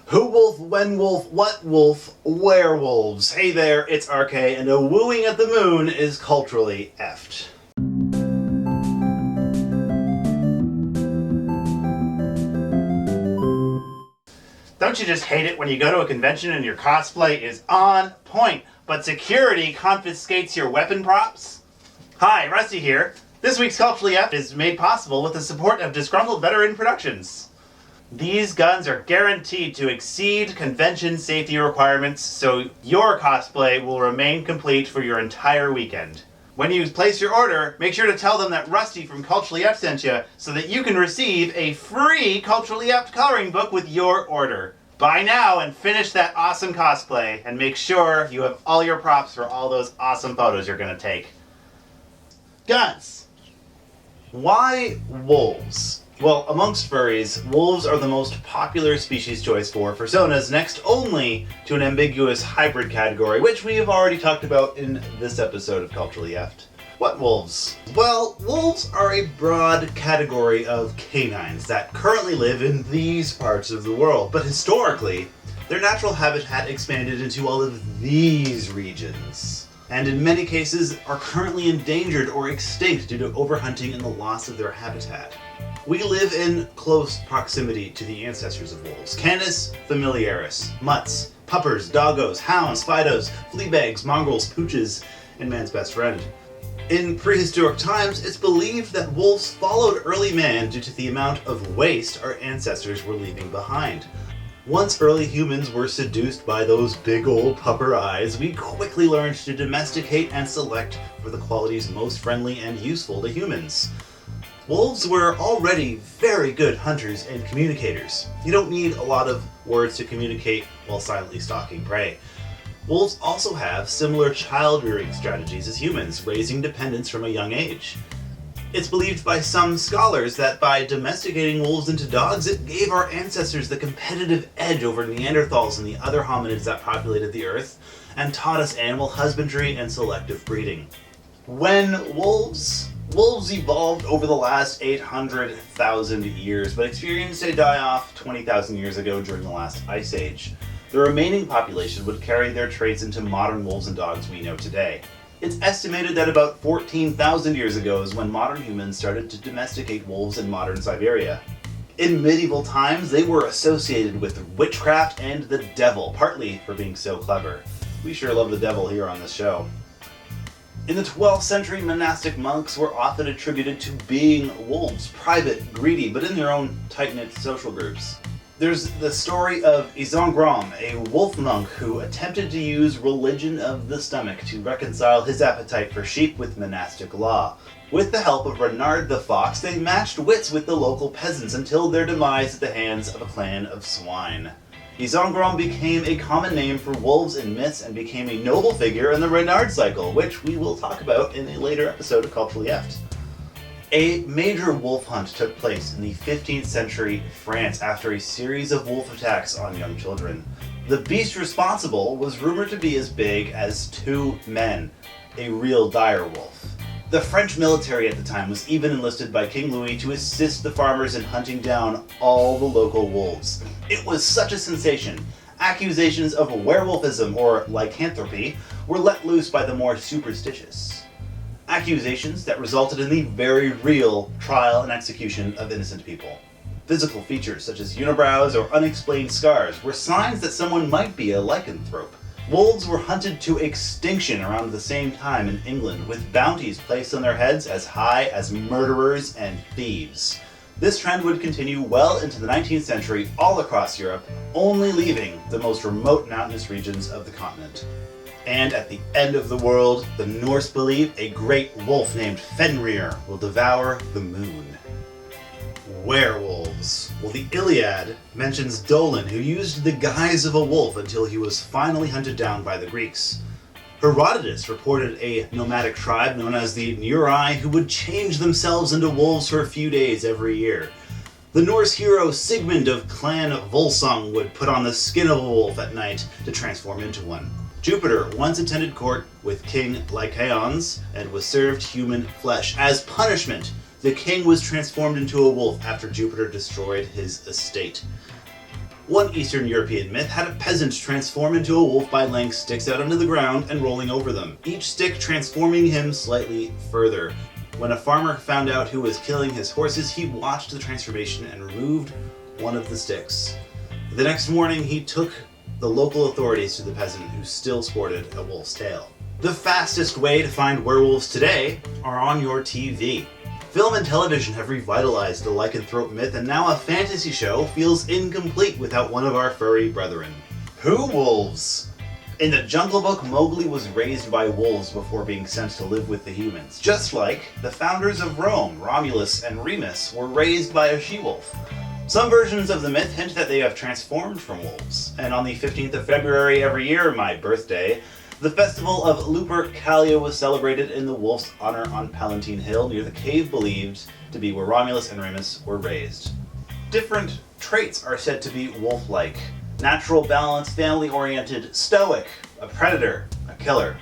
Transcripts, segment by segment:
Who wolf, when wolf, what wolf, werewolves. Hey there, it's RK, and a wooing at the moon is culturally effed. Don't you just hate it when you go to a convention and your cosplay is on point, but security confiscates your weapon props? Hi, Rusty here. This week's Culturally Effed is made possible with the support of Disgruntled Veteran Productions. These guns are guaranteed to exceed convention safety requirements, so your cosplay will remain complete for your entire weekend. When you place your order, make sure to tell them that Rusty from Culturally Effed sent you, so that you can receive a free Culturally Effed coloring book with your order. Buy now and finish that awesome cosplay, and make sure you have all your props for all those awesome photos you're gonna take. Guns. Why wolves? Well, amongst furries, wolves are the most popular species choice for personas, next only to an ambiguous hybrid category, which we have already talked about in this episode of Culturally Effed. What wolves? Well, wolves are a broad category of canines that currently live in these parts of the world, but historically, their natural habitat expanded into all of these regions, and in many cases are currently endangered or extinct due to overhunting and the loss of their habitat. We live in close proximity to the ancestors of wolves: Canis familiaris, mutts, puppers, doggos, hounds, fidos, fleabags, mongrels, pooches, and man's best friend. In prehistoric times, it's believed that wolves followed early man due to the amount of waste our ancestors were leaving behind. Once early humans were seduced by those big old pupper eyes, we quickly learned to domesticate and select for the qualities most friendly and useful to humans. Wolves were already very good hunters and communicators. You don't need a lot of words to communicate while silently stalking prey. Wolves also have similar child-rearing strategies as humans, raising dependents from a young age. It's believed by some scholars that by domesticating wolves into dogs, it gave our ancestors the competitive edge over Neanderthals and the other hominids that populated the earth, and taught us animal husbandry and selective breeding. When wolves evolved over the last 800,000 years, but experienced a die-off 20,000 years ago during the last ice age. The remaining population would carry their traits into modern wolves and dogs we know today. It's estimated that about 14,000 years ago is when modern humans started to domesticate wolves in modern Siberia. In medieval times, they were associated with witchcraft and the devil, partly for being so clever. We sure love the devil here on this show. In the 12th century, monastic monks were often attributed to being wolves, private, greedy, but in their own tight-knit social groups. There's the story of Isengrom, a wolf monk who attempted to use religion of the stomach to reconcile his appetite for sheep with monastic law. With the help of Renard the Fox, they matched wits with the local peasants until their demise at the hands of a clan of swine. Isengrom became a common name for wolves in myths and became a noble figure in the Renard cycle, which we will talk about in a later episode of Culturally Effed. A major wolf hunt took place in the 15th century France after a series of wolf attacks on young children. The beast responsible was rumored to be as big as 2 men, a real dire wolf. The French military at the time was even enlisted by King Louis to assist the farmers in hunting down all the local wolves. It was such a sensation. Accusations of werewolfism or lycanthropy were let loose by the more superstitious. Accusations that resulted in the very real trial and execution of innocent people. Physical features such as unibrows or unexplained scars were signs that someone might be a lycanthrope. Wolves were hunted to extinction around the same time in England, with bounties placed on their heads as high as murderers and thieves. This trend would continue well into the 19th century all across Europe, only leaving the most remote mountainous regions of the continent. And at the end of the world, the Norse believe a great wolf named Fenrir will devour the moon. Werewolves. Well, the Iliad mentions Dolon, who used the guise of a wolf until he was finally hunted down by the Greeks. Herodotus reported a nomadic tribe known as the Neuri who would change themselves into wolves for a few days every year. The Norse hero Sigmund of Clan Volsung would put on the skin of a wolf at night to transform into one. Jupiter once attended court with King Lycaons and was served human flesh. As punishment, the king was transformed into a wolf after Jupiter destroyed his estate. One Eastern European myth had a peasant transform into a wolf by laying sticks out onto the ground and rolling over them, each stick transforming him slightly further. When a farmer found out who was killing his horses, he watched the transformation and removed one of the sticks. The next morning, he took the local authorities to the peasant, who still sported a wolf's tail. The fastest way to find werewolves today are on your TV. Film and television have revitalized the lycanthrope myth, and now a fantasy show feels incomplete without one of our furry brethren. Who wolves? In the Jungle Book, Mowgli was raised by wolves before being sent to live with the humans. Just like the founders of Rome, Romulus and Remus, were raised by a she-wolf. Some versions of the myth hint that they have transformed from wolves, and on the 15th of February every year, my birthday, the festival of Lupercalia was celebrated in the wolf's honor on Palatine Hill, near the cave believed to be where Romulus and Remus were raised. Different traits are said to be wolf-like. Natural, balanced, family-oriented, stoic, a predator, a killer.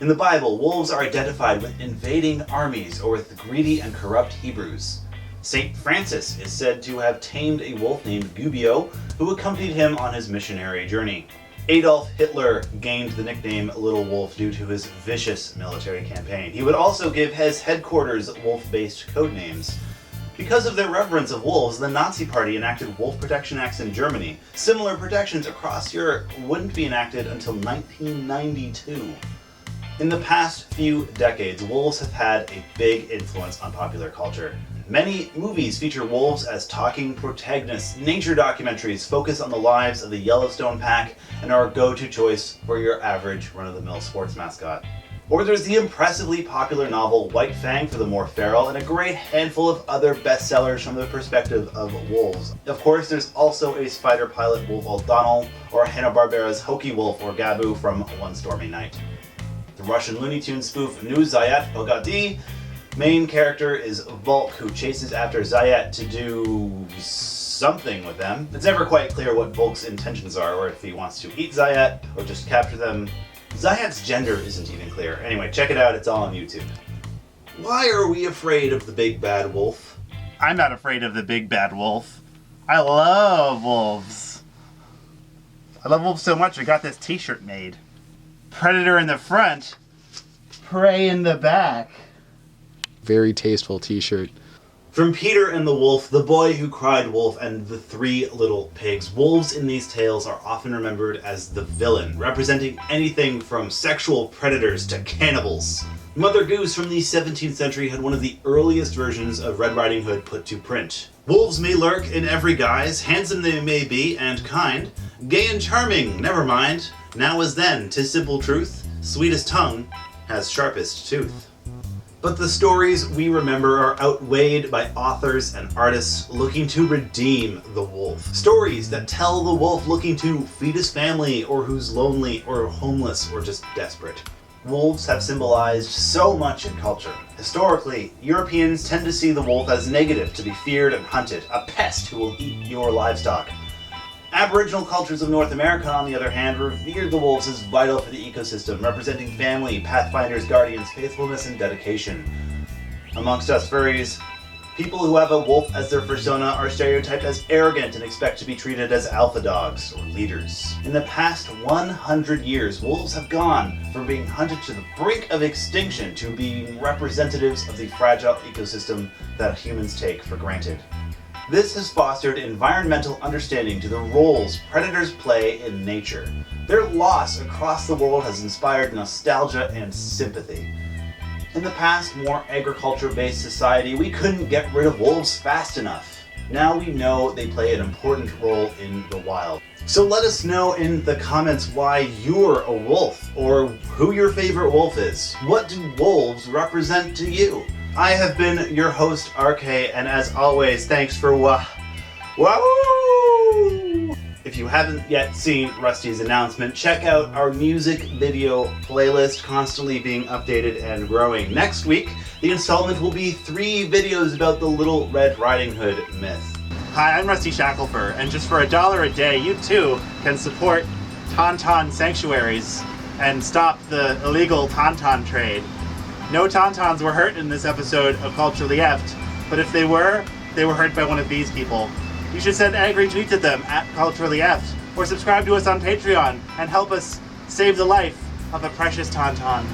In the Bible, wolves are identified with invading armies or with the greedy and corrupt Hebrews. Saint Francis is said to have tamed a wolf named Gubbio, who accompanied him on his missionary journey. Adolf Hitler gained the nickname Little Wolf due to his vicious military campaign. He would also give his headquarters wolf-based code names. Because of their reverence of wolves, the Nazi Party enacted wolf protection acts in Germany. Similar protections across Europe wouldn't be enacted until 1992. In the past few decades, wolves have had a big influence on popular culture. Many movies feature wolves as talking protagonists. Nature documentaries focus on the lives of the Yellowstone pack and are a go-to choice for your average run-of-the-mill sports mascot. Or there's the impressively popular novel White Fang for the more feral, and a great handful of other bestsellers from the perspective of wolves. Of course, there's also a spider pilot Wolf O'Donnell, or Hanna-Barbera's Hokey Wolf or Gabu from One Stormy Night. The Russian Looney Tunes spoof Nu Zayat Pogadi. Main character is Volk, who chases after Zayat to do something with them. It's never quite clear what Volk's intentions are, or if he wants to eat Zayat or just capture them. Zayat's gender isn't even clear. Anyway, check it out, it's all on YouTube. Why are we afraid of the big bad wolf? I'm not afraid of the big bad wolf. I love wolves. I love wolves so much I got this t-shirt made. Predator in the front, prey in the back. Very tasteful t-shirt. From Peter and the Wolf, The Boy Who Cried Wolf, and The Three Little Pigs, wolves in these tales are often remembered as the villain, representing anything from sexual predators to cannibals. Mother Goose from the 17th century had one of the earliest versions of Red Riding Hood put to print. Wolves may lurk in every guise, handsome they may be, and kind. Gay and charming, never mind. Now as then, 'tis simple truth, sweetest tongue has sharpest tooth. But the stories we remember are outweighed by authors and artists looking to redeem the wolf. Stories that tell the wolf looking to feed his family, or who's lonely, or homeless, or just desperate. Wolves have symbolized so much in culture. Historically, Europeans tend to see the wolf as negative, to be feared and hunted, a pest who will eat your livestock. Aboriginal cultures of North America, on the other hand, revered the wolves as vital for the ecosystem, representing family, pathfinders, guardians, faithfulness, and dedication. Amongst us furries, people who have a wolf as their persona are stereotyped as arrogant and expect to be treated as alpha dogs or leaders. In the past 100 years, wolves have gone from being hunted to the brink of extinction to being representatives of the fragile ecosystem that humans take for granted. This has fostered environmental understanding to the roles predators play in nature. Their loss across the world has inspired nostalgia and sympathy. In the past, more agriculture-based society, we couldn't get rid of wolves fast enough. Now we know they play an important role in the wild. So let us know in the comments why you're a wolf, or who your favorite wolf is. What do wolves represent to you? I have been your host, RK, and as always, thanks for Wahoo! If you haven't yet seen Rusty's announcement, check out our music video playlist, constantly being updated and growing. Next week, the installment will be 3 videos about the Little Red Riding Hood myth. Hi, I'm Rusty Shacklefur, and just for $1 a day, you too can support Tauntaun sanctuaries and stop the illegal Tauntaun trade. No Tauntauns were hurt in this episode of Culturally Effed, but if they were hurt by one of these people. You should send angry tweets at them at Culturally Effed, or subscribe to us on Patreon and help us save the life of a precious tauntaun.